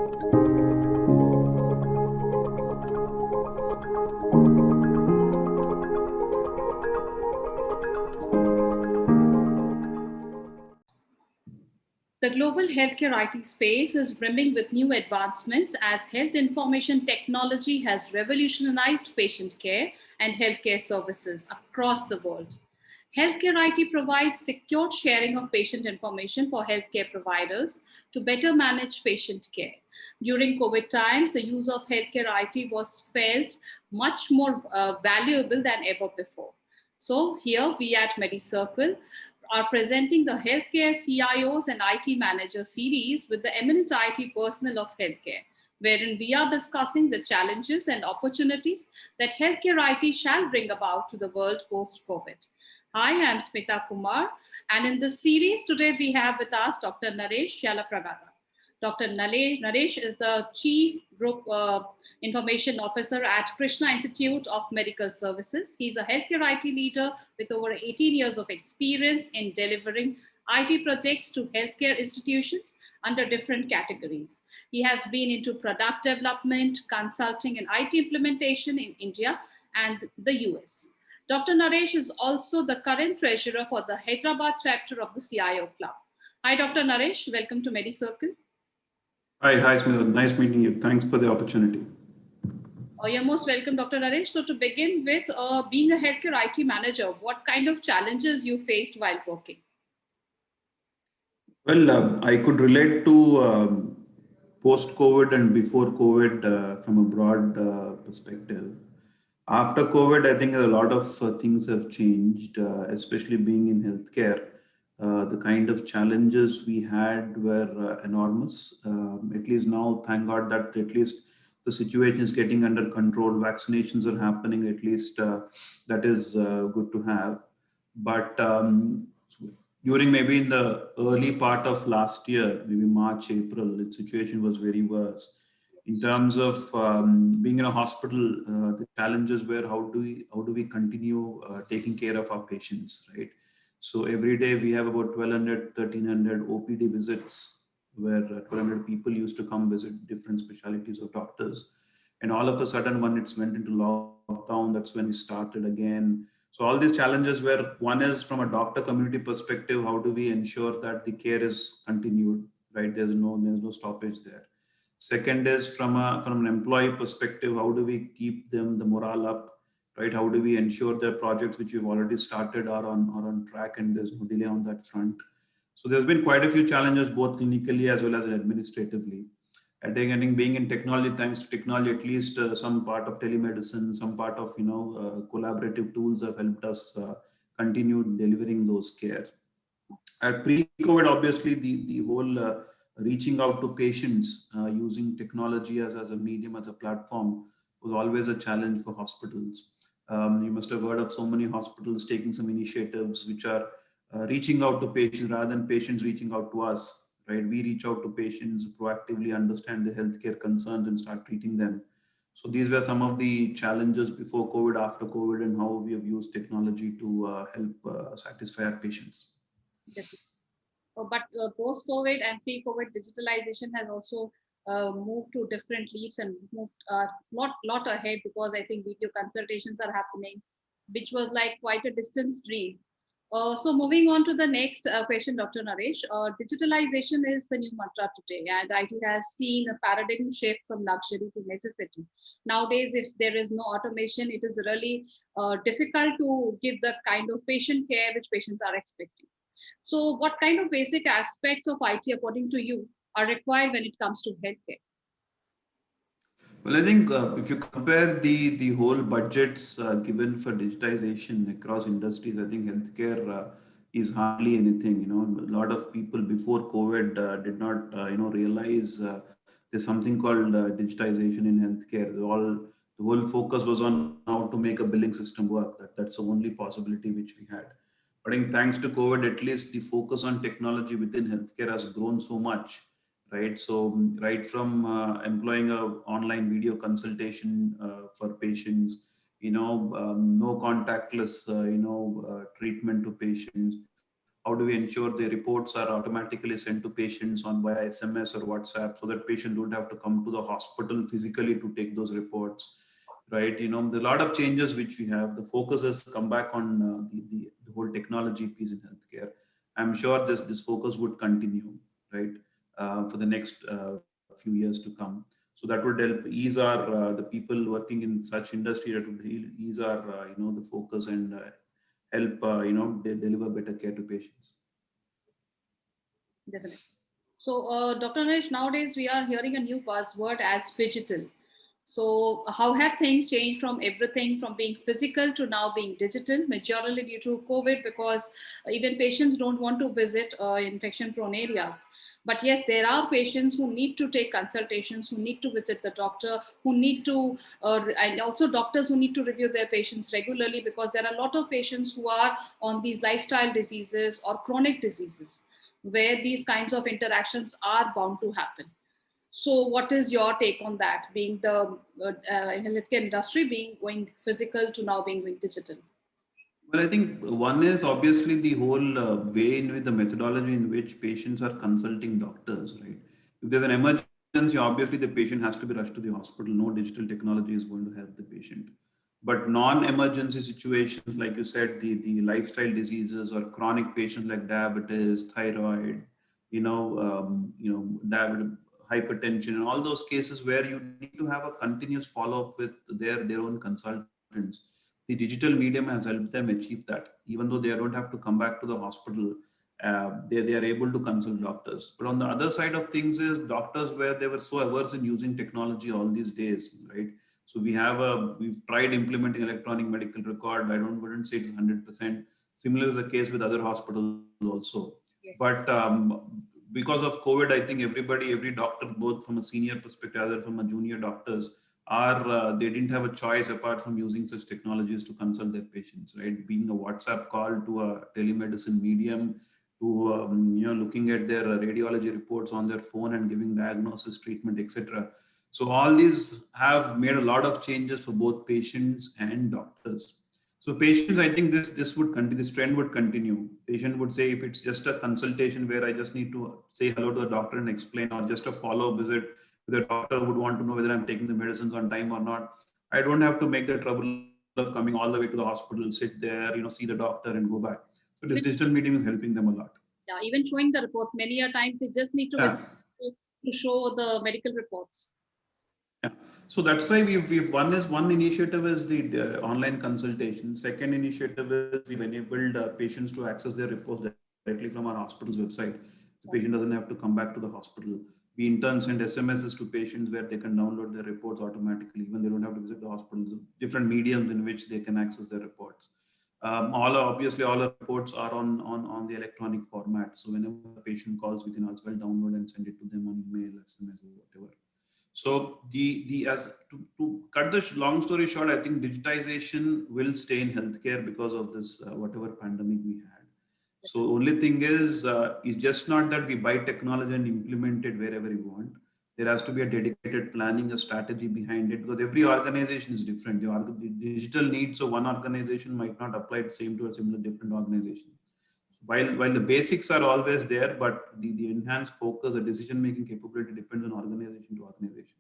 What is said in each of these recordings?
The global healthcare IT space is brimming with new advancements as health information technology has revolutionized patient care and healthcare services across the world. Healthcare IT provides secure sharing of patient information for healthcare providers to better manage patient care. During COVID times, the use of healthcare IT was felt much more valuable than ever before. So, here we at Medicircle are presenting the Healthcare CIOs and IT Manager series with the eminent IT personnel of healthcare, wherein we are discussing the challenges and opportunities that healthcare IT shall bring about to the world post-COVID. Hi, I'm Smita Kumar, and in this series today we have with us Dr. Naresh Yallapragada. Dr. Naresh is the Chief Group Information Officer at Krishna Institute of Medical Services. He's a healthcare IT leader with over 18 years of experience in delivering IT projects to healthcare institutions under different categories. He has been into product development, consulting, and IT implementation in India and the US. Dr. Naresh is also the current treasurer for the Hyderabad chapter of the CIO Club. Hi, Dr. Naresh. Welcome to Medicircle. Hi, Smita. Nice meeting you. Thanks for the opportunity. You're most welcome, Dr. Naresh. So to begin with, being a healthcare IT manager, what kind of challenges you faced while working? Well, I could relate to post-COVID and before COVID from a broad perspective. After COVID, I think a lot of things have changed, especially being in healthcare. The kind of challenges we had were enormous. At least now, thank God that at least the situation is getting under control. Vaccinations are happening, at least that is good to have. But during maybe in the early part of last year, maybe March, April, the situation was very worse. In terms of being in a hospital, the challenges were how do we continue taking care of our patients, right? So every day we have about 1,200, 1,300 OPD visits where 1,200 people used to come visit different specialties of doctors. And all of a sudden, when it went into lockdown, that's when we started again. So all these challenges were, one is from a doctor community perspective, how do we ensure that the care is continued, right? There's no stoppage there. Second is from an employee perspective, how do we keep them the morale up, right? How do we ensure that projects which we've already started are on track and there's no delay on that front? So there's been quite a few challenges, both clinically as well as administratively. I think being in technology, thanks to technology, at least some part of telemedicine, some part of collaborative tools have helped us continue delivering those care. At pre-COVID, obviously, the whole reaching out to patients using technology as a medium, as a platform, was always a challenge for hospitals. You must have heard of so many hospitals taking some initiatives which are reaching out to patients rather than patients reaching out to us. Right, we reach out to patients, proactively understand the healthcare concerns and start treating them. So these were some of the challenges before COVID, after COVID, and how we have used technology to help satisfy our patients. But post-COVID and pre-COVID, digitalization has also moved to different leaps and moved lot ahead, because I think video consultations are happening, which was like quite a distant dream. So moving on to the next question, Dr. Naresh, digitalization is the new mantra today, and IT has seen a paradigm shift from luxury to necessity. Nowadays, if there is no automation, it is really difficult to give the kind of patient care which patients are expecting. So what kind of basic aspects of IT, according to you, are required when it comes to healthcare? Well, I think if you compare the whole budgets given for digitization across industries, I think healthcare is hardly anything. A lot of people before COVID did not realize there's something called digitization in healthcare. The whole focus was on how to make a billing system work. That's the only possibility which we had. But I think thanks to COVID, at least the focus on technology within healthcare has grown so much, right? So right from employing a online video consultation for patients, no contactless, treatment to patients, How do we ensure the reports are automatically sent to patients on via SMS or WhatsApp, so that patient don't have to come to the hospital physically to take those reports, right? There are a lot of changes which we have. The focus has come back on the whole technology piece in healthcare. I'm sure this focus would continue, right, for the next few years to come. So that would help ease our the people working in such industry. That would ease our the focus and help deliver better care to patients. Definitely. So, Dr. Naresh, nowadays we are hearing a new buzzword as digital. So, how have things changed from everything from being physical to now being digital, majorly due to COVID, because even patients don't want to visit infection prone areas. But yes, there are patients who need to take consultations, who need to visit the doctor, who need to, and also doctors who need to review their patients regularly, because there are a lot of patients who are on these lifestyle diseases or chronic diseases where these kinds of interactions are bound to happen. So, what is your take on that? Being the healthcare industry being going physical to now being going digital. Well, I think one is obviously the whole way in which the methodology in which patients are consulting doctors, right? If there's an emergency, obviously the patient has to be rushed to the hospital. No digital technology is going to help the patient. But non-emergency situations, like you said, the lifestyle diseases or chronic patients like diabetes, thyroid, diabetes, hypertension, and all those cases where you need to have a continuous follow-up with their own consultants. The digital medium has helped them achieve that. Even though they don't have to come back to the hospital, they are able to consult doctors. But on the other side of things is doctors where they were so averse in using technology all these days, right? So we've tried implementing electronic medical record. Wouldn't say it's 100%. Similar is the case with other hospitals also. Yes. But because of COVID, I think every doctor, both from a senior perspective, other from a junior doctors, are they didn't have a choice apart from using such technologies to consult their patients, right? Being a WhatsApp call to a telemedicine medium to looking at their radiology reports on their phone and giving diagnosis, treatment, etc. So all these have made a lot of changes for both patients and doctors. So patients, I think this would continue. This trend would continue. Patient would say if it's just a consultation where I just need to say hello to the doctor and explain, or just a follow-up visit, the doctor would want to know whether I'm taking the medicines on time or not. I don't have to make the trouble of coming all the way to the hospital, sit there, see the doctor, and go back. So this Even, digital medium is helping them a lot. yeah, even showing the reports. Many a times they just need to Yeah. visit to show the medical reports. Yeah. So that's why we've one initiative is the online consultation. Second initiative is we've enabled patients to access their reports directly from our hospital's website. The patient doesn't have to come back to the hospital. We in turn send SMSs to patients where they can download their reports automatically, even they don't have to visit the hospitals. Different mediums in which they can access their reports. All our reports are on the electronic format. So whenever a patient calls, we can as well download and send it to them on email, SMS, or whatever. So the as to cut the long story short, I think digitization will stay in healthcare because of this whatever pandemic we had. So only thing is, it's just not that we buy technology and implement it wherever we want. There has to be a dedicated planning, a strategy behind it, because every organization is different. The digital needs of one organization might not apply the same to a similar different organization. So while the basics are always there, but the enhanced focus, the decision making capability depends on organization to organization.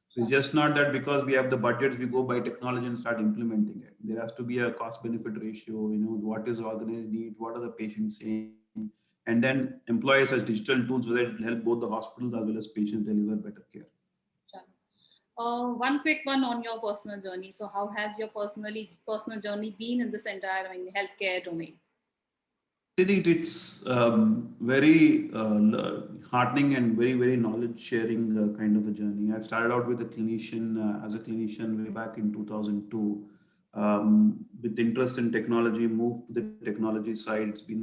So it's just not that because we have the budgets, we go buy technology and start implementing it. There has to be a cost benefit ratio, what is the organized need, what are the patients saying, and then employ such digital tools where it help both the hospitals as well as patients deliver better care. One quick one on your personal journey. So, how has your personal journey been in this entire healthcare domain? I think it's very heartening and very knowledge sharing kind of a journey. I started out with a clinician as a clinician way back in 2002. With interest in technology, moved to the technology side. It's been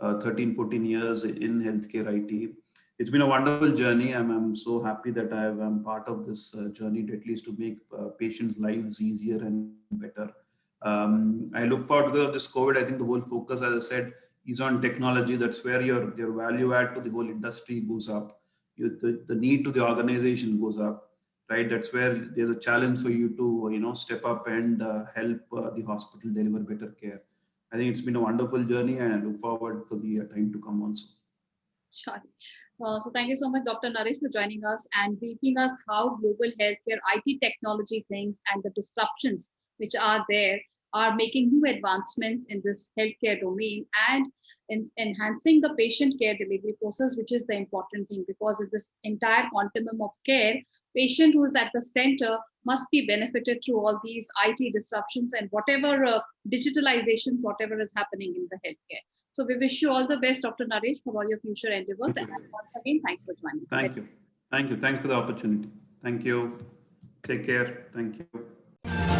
13, 14 years in healthcare IT. It's been a wonderful journey. I'm so happy that I'm part of this journey, at least to make patients' lives easier and better. I look forward because of this COVID. I think the whole focus, as I said, is on technology. That's where your value add to the whole industry goes up. The need to the organization goes up, right? That's where there's a challenge for you to step up and help the hospital deliver better care. I think it's been a wonderful journey, and I look forward for the time to come also. Sure. So thank you so much, Dr. Naresh, for joining us and briefing us how global healthcare IT technology things and the disruptions which are there are making new advancements in this healthcare domain and in enhancing the patient care delivery process, which is the important thing, because in this entire continuum of care, patient who is at the center must be benefited through all these IT disruptions and whatever digitalizations, whatever is happening in the healthcare. So we wish you all the best, Dr. Naresh, for all your future endeavors. And once again, thanks for joining. Thank you. Thank you. Thanks for the opportunity. Thank you. Take care. Thank you.